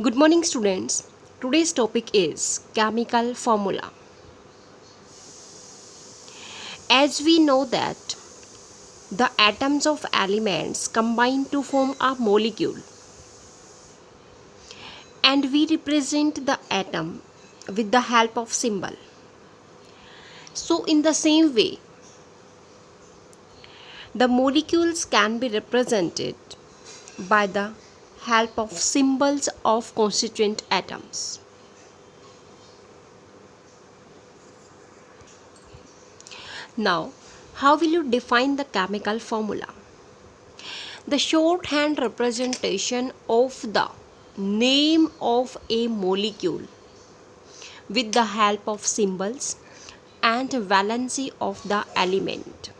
Good morning, students. Today's topic is chemical formula. As we know that the atoms of elements combine to form a molecule, and we represent the atom with the help of symbol. So in the same way, the molecules can be represented by the help of symbols of constituent atoms. Now, how will you define the chemical formula? The shorthand representation of the name of a molecule with the help of symbols and valency of the element.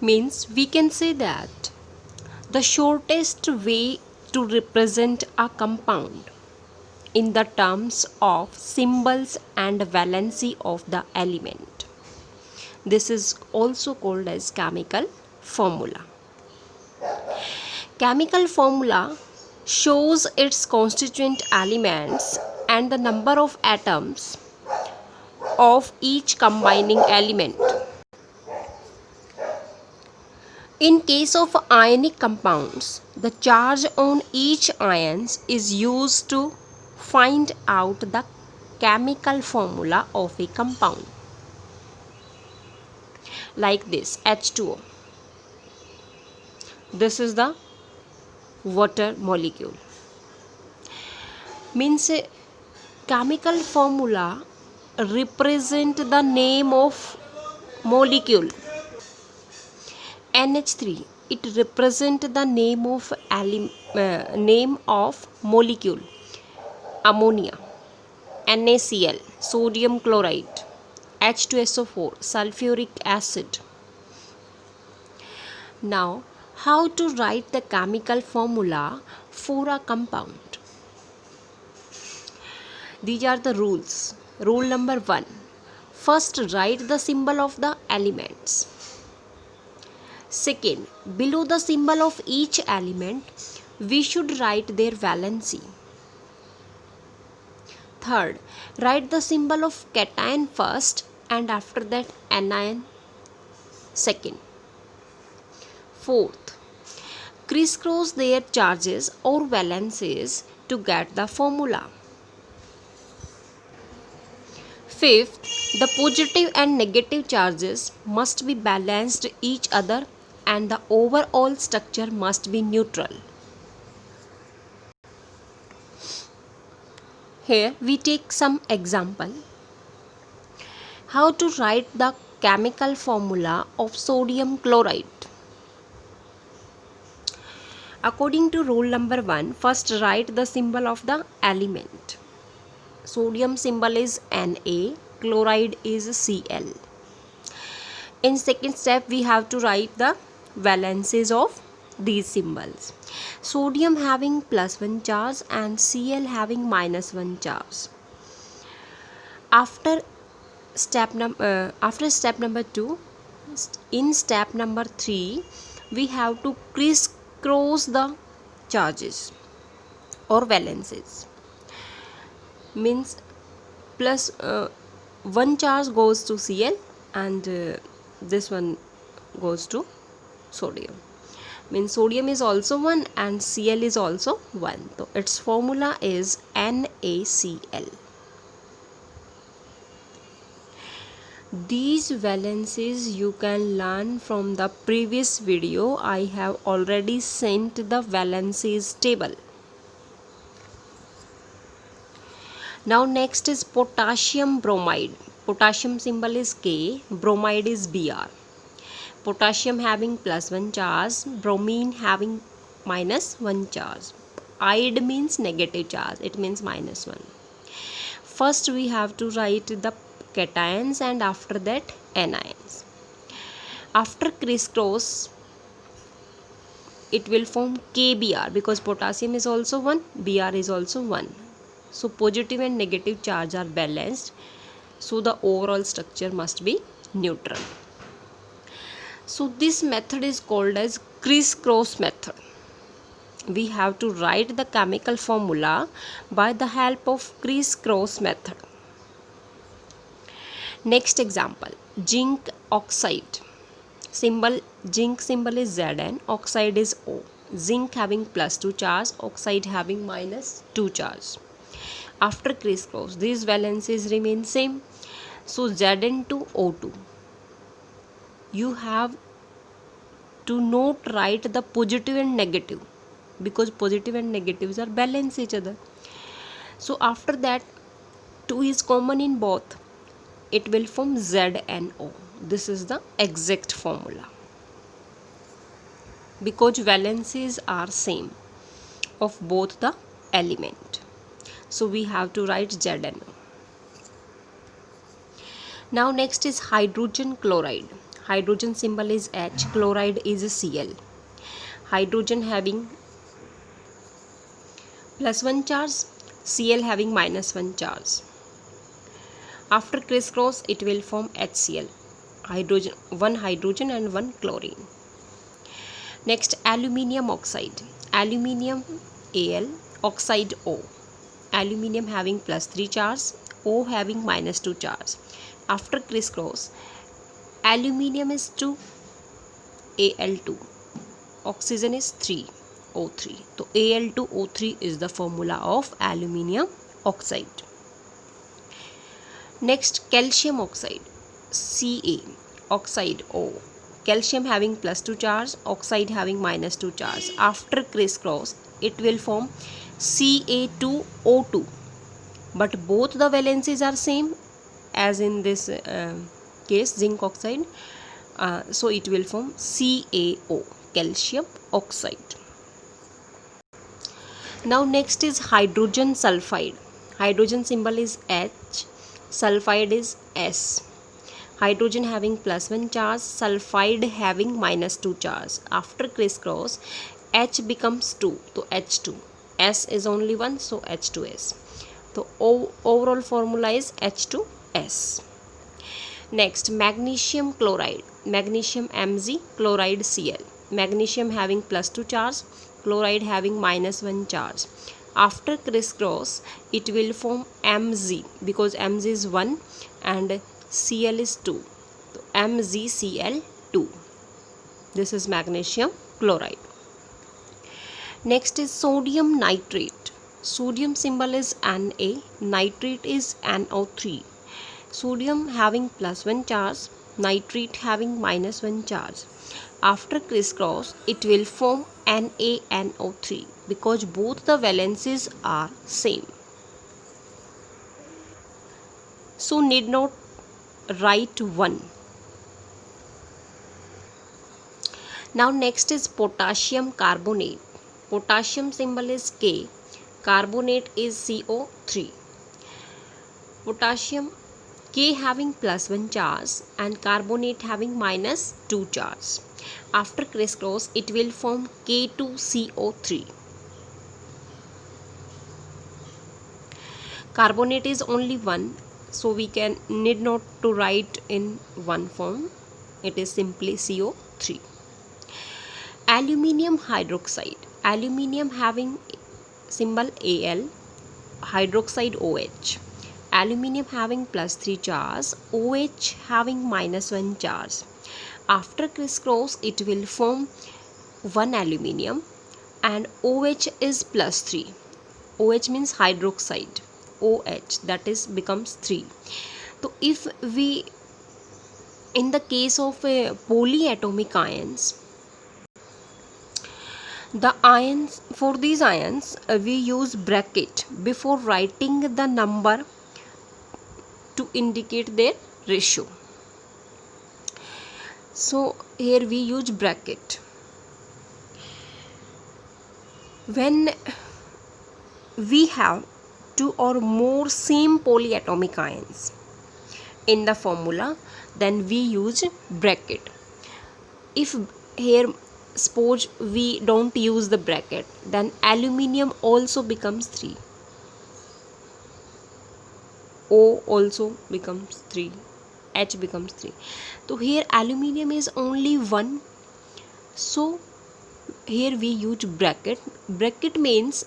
Means we can say that the shortest way to represent a compound in the terms of symbols and valency of the element. This is also called as chemical formula. Chemical formula shows its constituent elements and the number of atoms of each combining element. In case of ionic compounds, the charge on each ion is used to find out the chemical formula of a compound. Like this, H2O. This is the water molecule. Means chemical formula represent the name of molecule. NH3, it represent the name of molecule. Ammonia, NaCl, sodium chloride, H2SO4, sulfuric acid. Now, how to write the chemical formula for a compound? These are the rules. Rule number 1. First, write the symbol of the elements. Second, below the symbol of each element, we should write their valency. Third, write the symbol of cation first and after that anion second. Fourth, crisscross their charges or valences to get the formula. Fifth, the positive and negative charges must be balanced each other and the overall structure must be neutral. Here we take some example. How to write the chemical formula of sodium chloride? According to rule number 1, first write the symbol of the element. Sodium symbol is Na, chloride is Cl. In second step, we have to write the valences of these symbols. Sodium having +1 charge and Cl having -1 charge. After step number 2, in step number 3, we have to crisscross the charges or valences. Means plus 1 charge goes to Cl and this one goes to sodium. Means sodium is also 1 and Cl is also 1. So its formula is NaCl. These valences you can learn from the previous video. I have already sent the valences table. Now next is potassium bromide. Potassium symbol is K, bromide is Br. Potassium having +1 charge, bromine having -1 charge. Ide means negative charge, it means -1. First we have to write the cations and after that anions. After crisscross, it will form KBr because potassium is also 1, Br is also 1. So positive and negative charge are balanced. So the overall structure must be neutral. So this method is called as crisscross method. we have to write the chemical formula by the help of criss-cross method. Next example, zinc oxide. Zinc symbol is Zn, oxide is O. Zinc having +2 charge, oxide having -2 charge. After criss-cross, these valences remain same. So Zn2O2. You have to not write the positive and negative, because positive and negatives are balance each other. So after that, 2 is common in both. It will form ZnO. This is the exact formula, because valences are same of both the element. So we have to write ZnO. Now next is hydrogen chloride. Hydrogen symbol is H, chloride is Cl. Hydrogen having +1 charge, Cl having -1 charge. After criss-cross, it will form HCl, one hydrogen and one chlorine. Next, aluminium oxide. Aluminium Al, oxide O. Aluminium having +3 charge, O having -2 charge. After criss-cross, aluminium is 2, Al2. Oxygen is 3, O3. So Al2O3 is the formula of aluminium oxide. Next, calcium oxide, Ca, oxide O. Calcium having +2 charge, oxide having -2 charge. After criss-cross, it will form Ca2O2. But both the valences are same as in this case, zinc oxide. So it will form CaO, calcium oxide. Now next is hydrogen sulfide. Hydrogen symbol is H, sulfide is S. Hydrogen having +1 charge, sulfide having -2 charge. After criss-cross, H becomes 2, so H2. S is only 1, so H2S. So overall formula is H2S. Next, magnesium chloride. Magnesium Mg, chloride Cl. Magnesium having +2 charge, chloride having -1 charge. After criss-cross, it will form Mg, because Mg is 1 and Cl is 2. So MgCl2. This is magnesium chloride. Next is sodium nitrate. Sodium symbol is Na, nitrate is NO3. Sodium having +1 charge, nitrate having -1 charge. After criss-cross, it will form NaNO3, because both the valences are same. So need not write 1. Now next is potassium carbonate. Potassium symbol is K, carbonate is CO3. Potassium K having +1 charge and carbonate having -2 charge. After criss-cross, it will form K2CO3. Carbonate is only 1, so we need not to write in one form. It is simply CO3. Aluminium hydroxide. Aluminium having symbol Al, hydroxide OH. Aluminium having +3 charge, OH having -1 charge. After criss-cross, it will form one aluminium and OH is +3. OH means hydroxide. OH, that is becomes 3. So if we, in the case of polyatomic ions, the ions, for these ions we use bracket before writing the number to indicate their ratio. So here we use bracket. When we have 2 or more same polyatomic ions in the formula, then we use bracket. If here suppose we don't use the bracket, then aluminium also becomes 3. O also becomes 3. H becomes 3. So here aluminium is only 1. So here we use bracket. Bracket means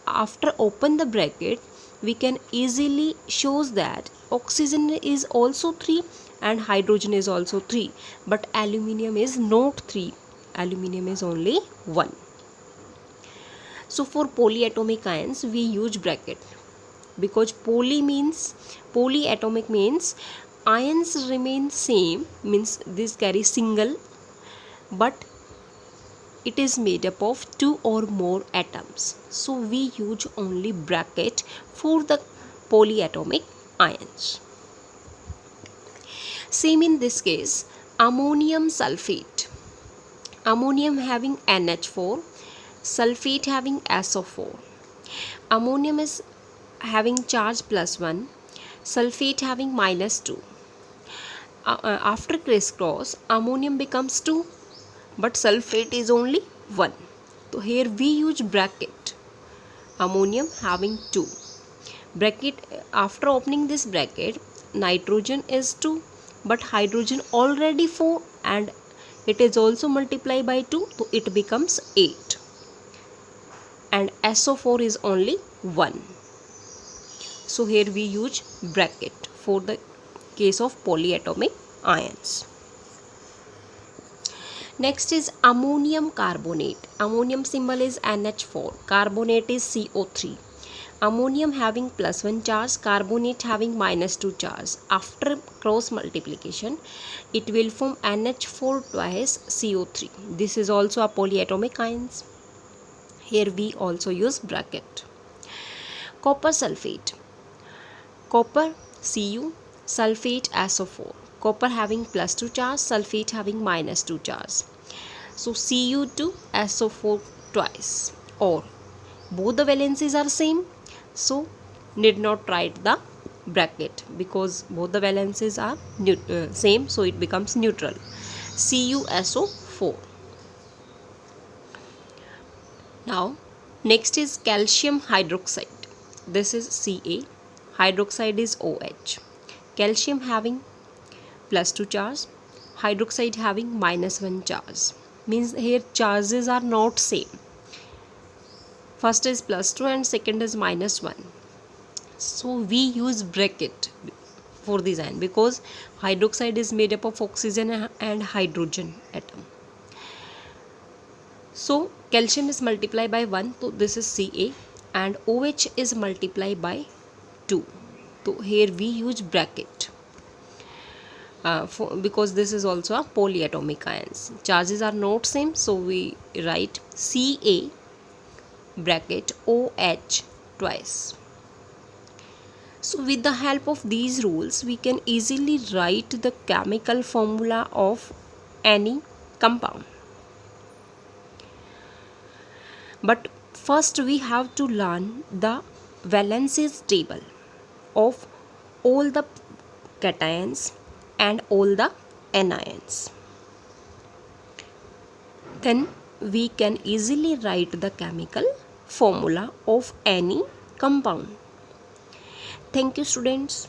after open the bracket we can easily shows that oxygen is also 3 and hydrogen is also 3, but aluminium is not 3, aluminium is only 1. So for polyatomic ions we use bracket, because polyatomic means ions remain same, means this carry single, but it is made up of 2 or more atoms. So we use only bracket for the polyatomic ions. Same in this case, ammonium sulfate. Ammonium having NH4, sulfate having SO4. Ammonium is having charge +1, sulfate having -2. After crisscross, ammonium becomes 2, but sulfate is only 1. So here we use bracket. Ammonium having 2. Bracket, after opening this bracket, nitrogen is 2, but hydrogen already 4 and it is also multiplied by 2, so it becomes 8. And SO4 is only 1. So here we use bracket for the case of polyatomic ions. Next is ammonium carbonate. Ammonium symbol is NH4. Carbonate is CO3. Ammonium having +1 charge, carbonate having -2 charge. After cross multiplication, it will form NH4 twice CO3. This is also a polyatomic ions. Here we also use bracket. Copper sulfate. Copper Cu, sulfate SO4. Copper having +2 charge, sulfate having -2 charge. So Cu2 SO4 twice, or both the valencies are same, so need not write the bracket because both the valencies are same, so it becomes neutral. CuSO4. Now next is calcium hydroxide. This is Ca, hydroxide is OH. Calcium having +2 charge, hydroxide having -1 charge. Means here charges are not same. First is +2 and second is -1. So we use bracket for this ion because hydroxide is made up of oxygen and hydrogen atom. So calcium is multiplied by 1, so this is Ca, and OH is multiplied by 2. So here we use bracket. Because this is also a polyatomic ions. Charges are not same, so we write Ca bracket OH twice. So with the help of these rules, we can easily write the chemical formula of any compound. But first we have to learn the valences table of all the cations and all the anions. Then we can easily write the chemical formula of any compound. Thank you, students.